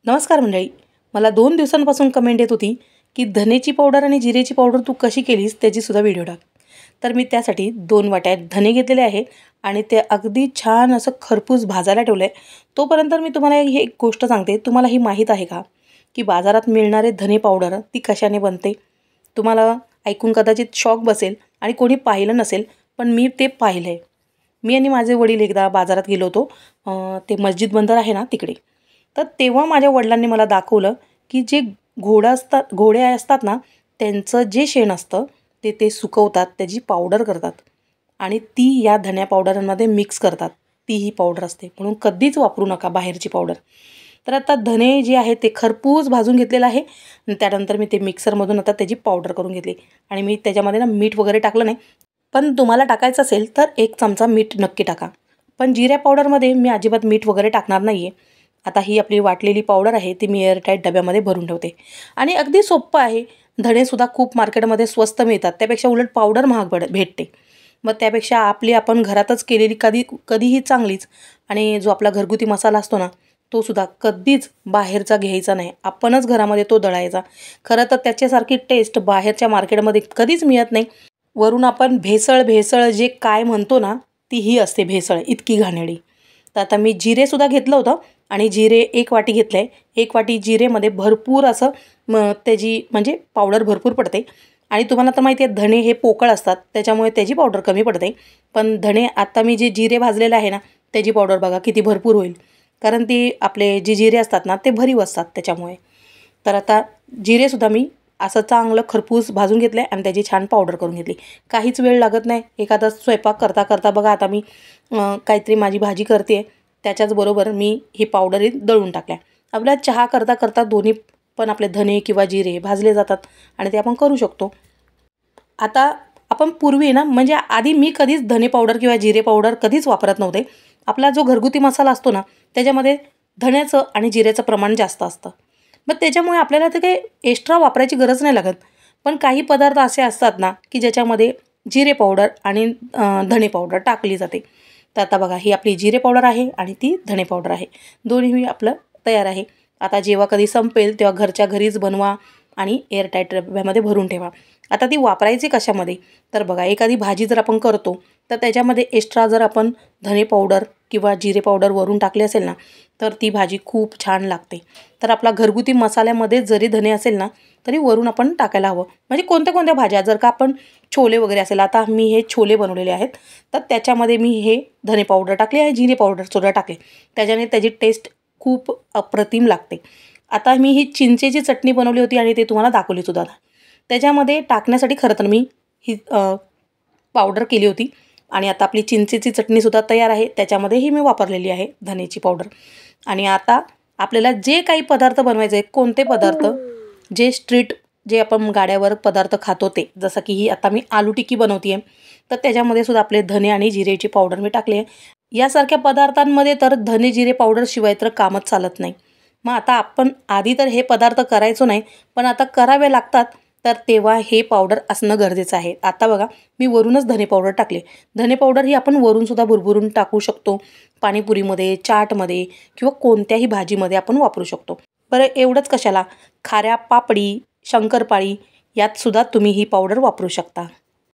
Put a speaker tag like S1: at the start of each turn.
S1: नमस्कार मंडळी. मला 2 दिवसांपासून कमेंट येत होती की धनेची पावडर आणि जिरेची पावडर तू कशी केलीस त्याची सुद्धा व्हिडिओ टाक. तर मी त्यासाठी 2 वाट्या धने घेतलेले आहे आणि ते अगदी छान असं खरपूस भाजायला ठेवलं आहे. तोपर्यंत मी तुम्हाला ही एक गोष्ट सांगते. तुम्हाला ही माहीत आहे का की बाजारात मिळणारे धने पावडर ती कशाने बनते? तुम्हाला ऐकून कदाचित शॉक बसेल आणि कोणी पाहिलं नसेल, पण मी ते पाहिलं आहे. मी आणि माझे वडील एकदा बाजारात गेलो होतो. ते मस्जिद बंदर आहे ना तिकडे. तर तेव्हा माझ्या वडिलांनी मला दाखवलं की जे घोडे असतात ना, त्यांचं जे शेण असतं ते सुकवतात, त्याची पावडर करतात आणि ती या धन्या पावडरांमध्ये मिक्स करतात. ती ही पावडर असते, म्हणून कधीच वापरू नका बाहेरची पावडर. तर आता धने जे आहे ते खरपूस भाजून घेतलेलं आहे आणि त्यानंतर मी ते मिक्सरमधून आता त्याची पावडर करून घेतली आणि मी त्याच्यामध्ये ना मीठ वगैरे टाकलं नाही. पण तुम्हाला टाकायचं असेल तर 1 चमचा मीठ नक्की टाका. पण जिऱ्या पावडरमध्ये मी अजिबात मीठ वगैरे टाकणार नाही आहे. आता ही आपली वाटलेली पावडर आहे ती मी एअरटाईट डब्यामध्ये भरून ठेवते आणि अगदी सोपं आहे. धणेसुद्धा खूप मार्केटमध्ये स्वस्त मिळतात, त्यापेक्षा उलट पावडर महाग भेटते. मग त्यापेक्षा आपण घरातच केलेली कधीही चांगलीच. आणि जो आपला घरगुती मसाला असतो ना, तो सुद्धा कधीच बाहेरचा घ्यायचा नाही, आपणच घरामध्ये तो दळायचा. खरं तर त्याच्यासारखी टेस्ट बाहेरच्या मार्केटमध्ये कधीच मिळत नाही. वरून आपण भेसळ जे काय म्हणतो ना, ती ही असते भेसळ इतकी घाणेरडी. तर आता मी जिरेसुद्धा घेतलं होतं आणि जिरे 1 वाटी घेतलं आहे. 1 वाटी जिरेमध्ये भरपूर असं त्याची म्हणजे पावडर भरपूर पडते. आणि तुम्हाला तर माहिती आहे धणे हे पोकळ असतात, त्याच्यामुळे त्याची पावडर कमी पडते. पण धणे आता मी जे जिरे भाजलेलं आहे ना, त्याची पावडर बघा किती भरपूर होईल, कारण ती आपले जे जिरे असतात ना ते भरीव असतात त्याच्यामुळे. तर आता जिरेसुद्धा मी असं चांगलं खरपूस भाजून घेतलं आहे आणि त्याची छान पावडर करून घेतली. काहीच वेळ लागत नाही. एखादा स्वयंपाक करता करता बघा, आता मी काहीतरी माझी भाजी करते, त्याच्याचबरोबर मी ही पावडर दळून टाकल्या. आपल्याला चहा करता करता दोन्ही पण आपले धने किंवा जिरे भाजले जातात आणि ते आपण करू शकतो. आता आपण पूर्वी ना, म्हणजे आधी मी कधीच धने पावडर किंवा जिरे पावडर कधीच वापरत नव्हते. आपला जो घरगुती मसाला असतो ना, त्याच्यामध्ये धण्याचं आणि जिऱ्याचं प्रमाण जास्त असतं. मग त्याच्यामुळे आपल्याला ते काही एक्स्ट्रा वापरायची गरज नाही लागत. पण काही पदार्थ असे असतात ना की ज्याच्यामध्ये जिरे पावडर आणि धणे पावडर टाकली जाते. तर आता बघा, ही आपली जिरे पावडर आहे आणि ती धणे पावडर आहे. दोन्ही आपलं तयार आहे. आता जेव्हा कधी संपेल तेव्हा घरच्या घरीच बनवा आणि एअरटाईट डब्यामध्ये भरून ठेवा. आता ती वापरायची कशामध्ये? तर बघा, एखादी भाजी जर आपण करतो तर त्याच्यामध्ये एक्स्ट्रा जर आपण धणे पावडर किंवा जिरे पावडर वरून टाकले असेल ना, तर ती भाजी खूप छान लागते. तर आपला घरगुती मसाल्यामध्ये जरी धणे असेल ना, तरी वरून आपण टाकायला हवं. म्हणजे कोणत्या भाज्या जर का आपण छोले वगैरे असेल, आता मी हे छोले बनवलेले आहेत, तर त्याच्यामध्ये मी हे धणे पावडर टाकले आहे, जिरे पावडरसुद्धा टाकले. त्याच्याने त्याची टेस्ट खूप अप्रतिम लागते. आता मी ही चिंचेची चटणी बनवली होती आणि ते तुम्हाला दाखवलीसुद्धा. त्याच्यामध्ये टाकण्यासाठी खरं तर मी ही पावडर केली होती आणि आता आपली चिंचेची चटणीसुद्धा तयार आहे. त्याच्यामध्येही मी वापरलेली आहे धनेची पावडर. आणि आता आपल्याला जे काही पदार्थ बनवायचे आहेत, कोणते पदार्थ जे जे आपण गाड्यावर पदार्थ खातो ते, जसं की ही आता मी आलू टिक्की बनवते आहे, तर त्याच्यामध्ये सुद्धा आपले धने आणि जिरेची पावडर मी टाकली आहे. यासारख्या पदार्थांमध्ये तर धने जिरे पावडरशिवाय तर कामच चालत नाही. मग आता आपण आधी तर हे पदार्थ करायचो नाही, पण आता करावे लागतात, तर तेव्हा हे पावडर असणं गरजेचं आहे. आता बघा, मी वरूनच धने पावडर टाकले. धने पावडर ही आपण वरूनसुद्धा भुरभुरून टाकू शकतो. पाणीपुरीमध्ये, चाटमध्ये किंवा कोणत्याही भाजीमध्ये आपण वापरू शकतो. बरं, एवढंच कशाला, खाऱ्या पापडी, शंकरपाळी यातसुद्धा तुम्ही ही पावडर वापरू शकता.